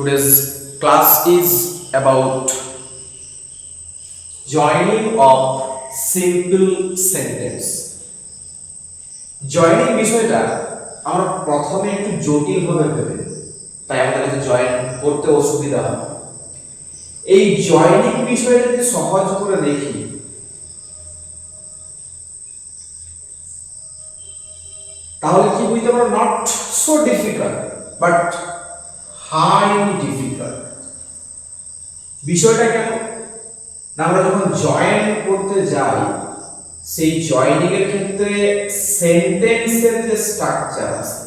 Today's class is about joining of simple sentence. Joining বিষয়টা আমরা প্রথমে একটু জটিল ভাবে ভেবে তাই আমাদের কাছে জয়েন করতে অসুবিধা হয়। এই জয়েনিং বিষয়টা যদি সহজ করে দেখি তাহলে কি বুঝতে পারো, not so difficult but highly difficult. বিষয়টা কেন না, আমরা যখন জয়েন করতে যাই সেই জয়েনিং এর ক্ষেত্রে সেন্টেন্সের যে স্ট্রাকচার আছে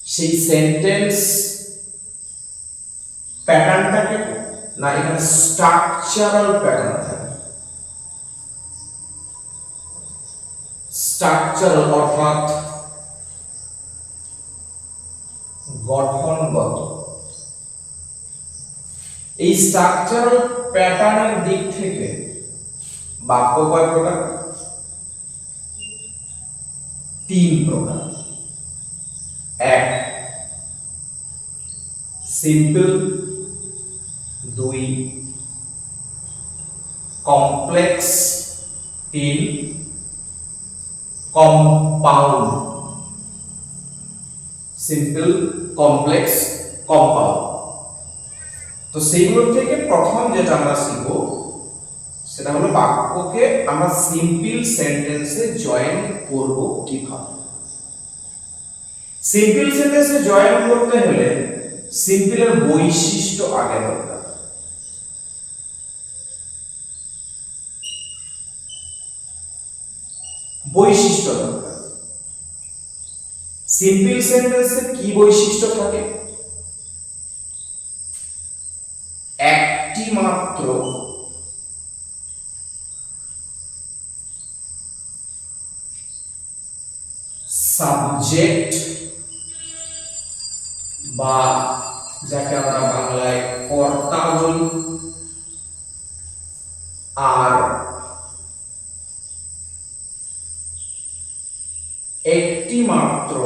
সেই সেন্টেন্স প্যাটার্নটাকে না এখানে স্ট্রাকচারাল প্যাটার্ন থাকে। স্ট্রাকচারাল অর্থাৎ গঠনগত। এই স্ট্রাকচারাল প্যাটার্নের দিক থেকে বাক্য কয় প্রকার? তিন প্রকার। এক, সিম্পল। দুই, কমপ্লেক্স। তিন, কম্পাউন্ড। Simple, complex, compound. তো সেইগুলো থেকে প্রথম যেটা আমরা শিখব সেটা হলো বাক্যকে আমরা সিম্পল সেন্টেন্সে জয়েন করব কিভাবে। সিম্পল সেন্টেন্সে জয়েন করতে হলে সিম্পলের বৈশিষ্ট্য আগে দরকার। বৈশিষ্ট্য দরকার। সিম্পল সেন্টেন্সে কি বৈশিষ্ট্য থাকে? একটি মাত্র সাবজেক্ট বা যাকে আমরা বাংলায় কর্তা বলি আর একটি মাত্র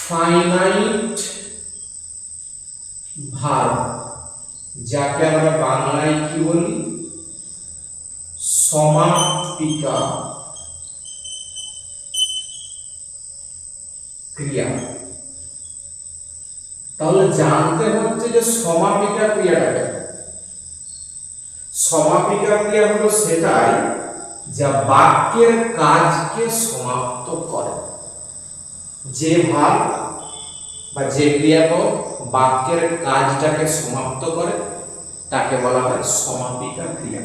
ফাইনাইট ভার্ব, যাকে আমরা বাংলায় কি বলি? সমাপিকা ক্রিয়া। তাহলে জানতে হচ্ছে যে সমাপিকা ক্রিয়াটা কি। সমাপিকা ক্রিয়া হলো সেটাই যা বাক্যের কাজকে সমাপ্ত করে। যে ভাব বা যে ক্রিয়াপদ বাক্যের কাজটাকে সমাপ্ত করে তাকে বলা হয় সমাপিকা ক্রিয়া।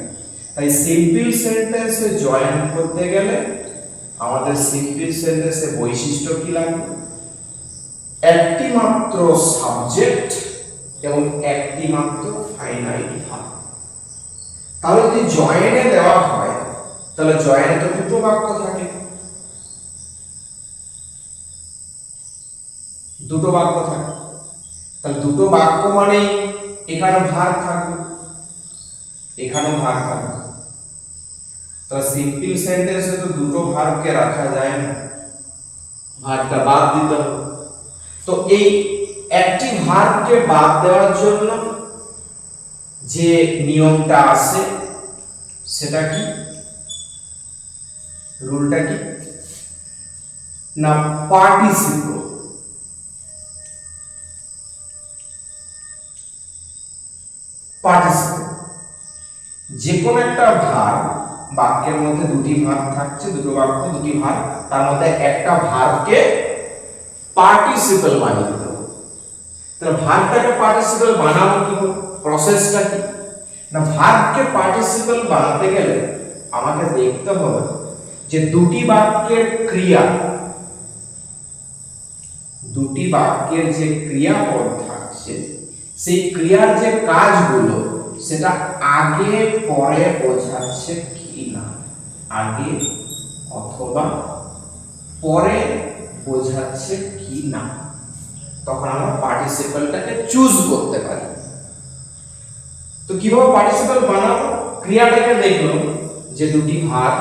তাই সিম্পল সেন্টেন্সে জয়েন করতে গেলে আমাদের সিম্পল সেন্টেন্সে বৈশিষ্ট্য কি লাগবে? একটি মাত্র সাবজেক্ট এবং একটি মাত্র ফাইনাইট ভার্ব। তাহলে যদি জয়েনে দেওয়া হয় তাহলে জয়েনে তো দুটো বাক্য থাকে, দুটো বাক্য থাকে। তাহলে দুটো বাক্য মানে এখানে ভার্ব থাকবে, এখানে ভার্ব থাকবে। তাহলে সিম্পল সেন্টেন্সে তো দুটো ভার্বকে রাখা যায় না, ভার্বটা বাদ দিতে হবে। তো এই একটি ভার্বকে বাদ দেওয়ার জন্য যে নিয়মটা আছে সেটা কি? রুলটা কি না, পার্টিসিপল। পার্টিসিপল যে কোনো একটা ভার্ব, বাক্যের মধ্যে দুটি ভার্ব থাকছে, দুটো বাক্য দুটি ভার্ব, তার মধ্যে একটা ভার্বকে পার্টিসিপল বানিয়ে দিতে হবে। তাহলে ভার্বটাকে পার্টিসিপল বানাবো কি হবে? প্রসেসটা কি না, ভার্বকে পার্টিসিপল বানাতে গেলে আমাকে দেখতে হবে যে দুটি বাক্যের ক্রিয়া, দুটি বাক্যের যে ক্রিয়াপদ থাকছে সেই ক্রিয়ার যে কাজগুলো সেটা আগে পরে বোঝাচ্ছে কি না, আগে অথবা পরে বোঝাচ্ছে কি না, তখন আমরা পার্টিসিপলটাকে চুজ করতে পারি। তো কিভাবে পার্টিসিপল বানাবো? ক্রিয়াটাকে দেখলো যে দুটি ভার্ব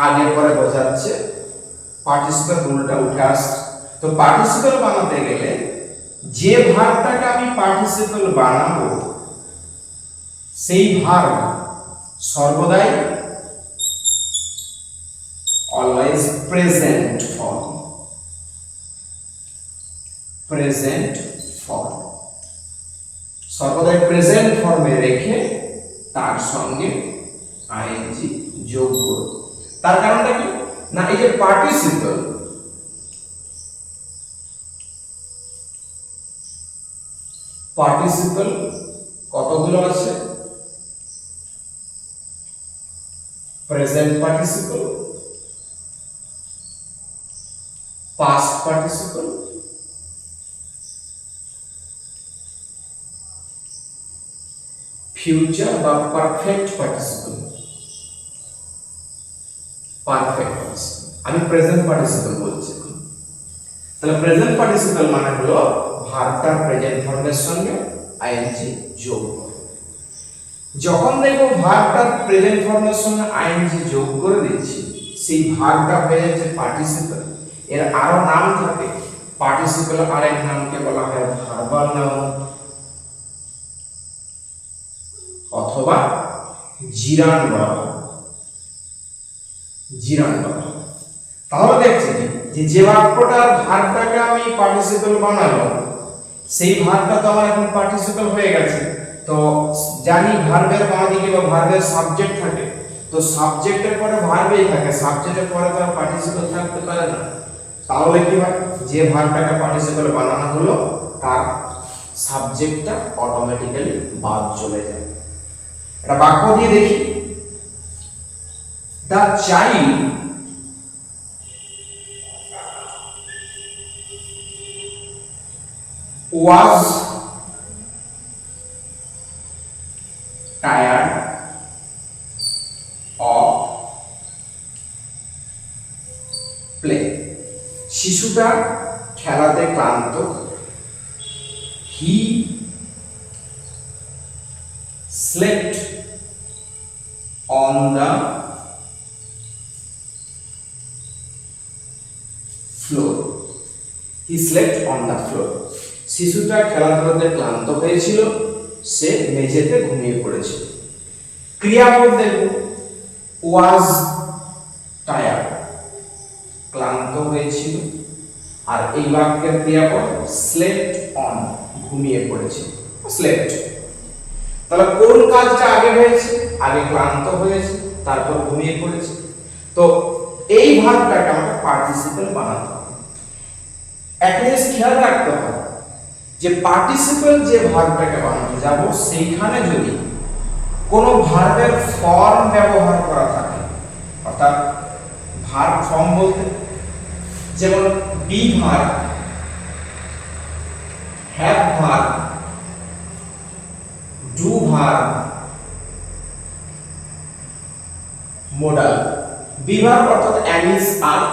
আগে পরে বোঝাচ্ছে, পার্টিসিপল রুলটা উঠে আসছে। তো পার্টিসিপল বানাতে গেলে যে ভার্বটাকে আমি পার্টিসিপল বানাবো সেই ভার্ব সর্বদাই অলওয়েজ প্রেজেন্ট ফর্ম সর্বদাই প্রেজেন্ট ফর্মে রেখে তার সঙ্গে আইএনজি যোগ করব। তার কারণটা কি না, এই যে পার্টিসিপল কতগুলো আছে? Present participle, past participle, future বা পারফেক্ট পার্টিসিপল। আমি প্রেজেন্ট পার্টিসিপল বলছি। তাহলে প্রেজেন্ট পার্টিসিপল মানে হলো ভার্বটার প্রেজেন্ট ফর্মের সঙ্গে আইএনজি যোগ করে। যখন দেখো ভার্বটার প্রেজেন্ট ফর্মের সঙ্গে আইএনজি যোগ করে দিচ্ছি, সেই ভার্বটা হয়ে যাচ্ছে পার্টিসিপল। এর আরো নাম থাকে, পার্টিসিপল আরেক নামকে বলা হয় ভার্বাল নাউন অথবা জিরান বলা হয়। তাহলে দেখছি যে বাক্যটার ভার্বটাকে আমি পার্টিসিপল বানালাম, সেই ভার্বটা তো আমার এখন পার্টিসিপল হয়ে গেছে। তো জানি ভার্বের বাঁদিকে বা ভার্বের সাবজেক্ট থাকে, তো সাবজেক্টের পরে ভার্বই থাকে, সাবজেক্টের পরে তো আর পার্টিসিপল থাকতে পারে না। তাহলে কি হয়, যে ভার্বটাকে পার্টিসিপল বানানো হলো তার সাবজেক্টটা অটোমেটিক্যালি বাদ চলে যায়। এটা বাক্য দিয়ে দেখি। The child was tired of play. শিশুটা খেলাতে ক্লান্ত। He slept on the floor. He slept on the floor. শিশুটা খেলাধুলাতে ক্লান্ত হয়েছিল, সে মেঝেতে ঘুমিয়ে পড়েছিল। ক্রিয়াপদ দেখব, ওয়াজ টায়ার্ড, ক্লান্ত হয়েছিল, আর এই বাক্যের ক্রিয়াপদ স্লেপ্ট অন, ঘুমিয়ে পড়েছিল, স্লেপ্ট। তাহলে কোন কাজটা আগে হয়েছে? আগে ক্লান্ত হয়েছে, তারপর ঘুমিয়ে পড়েছে। তো এই ভার্বটাকে আমাকে পার্টিসিপল বানাতে হবে। একটা জিনিস খেয়াল রাখতে হবে যে পার্টিসিপল যে ভার্বটাকে বানাতে যাব, সেইখানে যদি কোনো ভার্বের ফর্ম ব্যবহার করা থাকে, অর্থাৎ ভার্ব ফর্ম বলতে যেমন be verb, have verb, do verb, modal. Be verb অর্থাৎ am is are,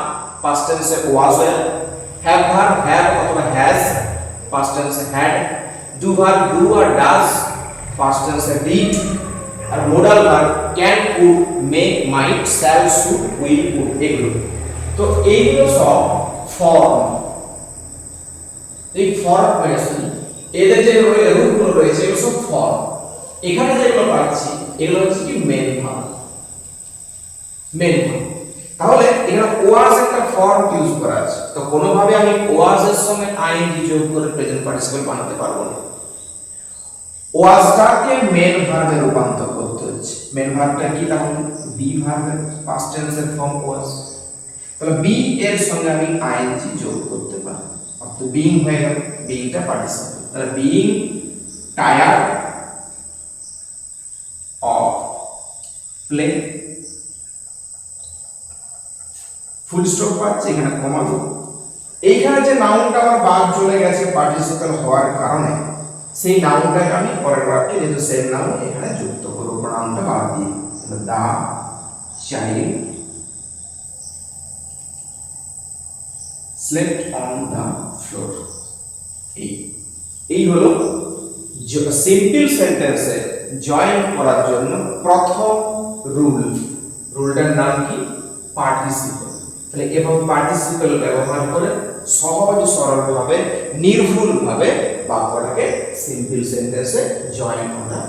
past tense was were, have verb have অথবা has, past tense had, do verb do or does, past tense did, আর modal verb can could may might shall should will would, এগুলো। তো এইগুলো সব form. এই form হয়েছে, এদের যে রূপগুলো রয়েছে এগুলো সব ফর্ম। এখানে যেগুলো পাচ্ছি এগুলো হচ্ছে কি মেন ভার্ব। তাহলে এখানে ওয়াজ একটা ফর্ম ইউজ করা আছে, তো কোনোভাবে আমি ওয়াজ এর সঙ্গে আইএনজি যোগ করে প্রেজেন্ট পার্টিসিপল বানাতে পারবো না। ওয়াজটাকে মেন ভার্বে রূপান্তর করতে হচ্ছে। মেন ভার্বটা কি? তাহলে বি ভার্বের পাস্ট টেন্সের ফর্ম ওয়াজ। তাহলে বি এর সঙ্গে আমি আইএনজি যোগ করতে পারি, অর্থাৎ বিইং হয়ে গেল, বিইংটা পার্টিসিপল। তাহলে being tired of play, full stop পাচ্ছি, এখানে কমা দেব। এইখানে যে নাউনটা আমার বাদ চলে গেছে পার্টিসিপল হওয়ার কারণে, সেই নাউনটাকে আমি পরের বাক্যে যেহেতু সেম নাউন এখানে যুক্ত করব, নাউনটা বাদ দিয়ে। The child slept on the floor. এই হলো সিম্পল সেন্টেন্সে জয়েন করার জন্য প্রথম রুলটার নাম কি? পার্টিসিপল। তাহলে এভাবে পার্টিসিপল ব্যবহার করে সহজ সরল ভাবে নির্ভুল ভাবে বাক্যটাকে সিম্পল সেন্টেন্সে জয়েন করা